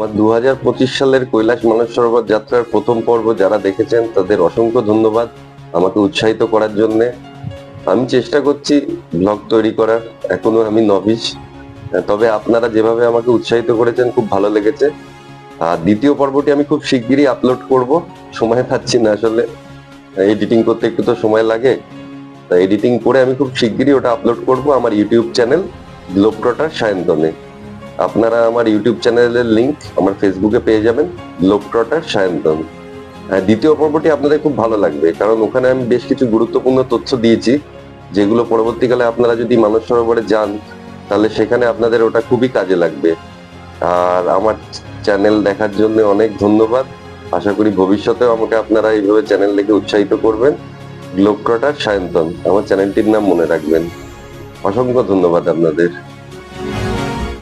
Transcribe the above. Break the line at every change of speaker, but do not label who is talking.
আমার 2025 সালের কৈলাস মানস সরোবর যাত্রার প্রথম পর্ব যারা দেখেছেন তাদের অসংখ্য ধন্যবাদ আমাকে উৎসাহিত করার জন্য। আমি চেষ্টা করছি ব্লগ তৈরি করার, এখনো আমি নভিস, তবে আপনারা যেভাবে আমাকে উৎসাহিত করেছেন খুব ভালো লেগেছে। আর দ্বিতীয় পর্বটি আমি খুব শিগগিরই আপলোড করব, সময় পাচ্ছি না আসলে, এডিটিং করতে একটু তো সময় লাগে। তা এডিটিং করে আমি খুব শিগগিরই ওটা আপলোড করব আমার ইউটিউব চ্যানেল গ্লোবট্রটার সায়ন্তনে। আপনারা আমার ইউটিউব চ্যানেলের লিংক আমার ফেসবুকে পেয়ে যাবেন, গ্লোবট্রটার সায়ন্তন। দ্বিতীয় পর্বটি আপনাদের খুব ভালো লাগবে, কারণ ওখানে আমি বেশ কিছু গুরুত্বপূর্ণ তথ্য দিয়েছি, যেগুলো পরবর্তীকালে আপনারা যদি মানস সরোবরে যান তাহলে সেখানে আপনাদের ওটা খুবই কাজে লাগবে। আর আমার চ্যানেল দেখার জন্য অনেক ধন্যবাদ। আশা করি ভবিষ্যতেও আমাকে আপনারা এইভাবে চ্যানেল দেখে উৎসাহিত করবেন। গ্লোবট্রটার সায়ন্তন আমার চ্যানেলটির নাম মনে রাখবেন। অসংখ্য ধন্যবাদ আপনাদের।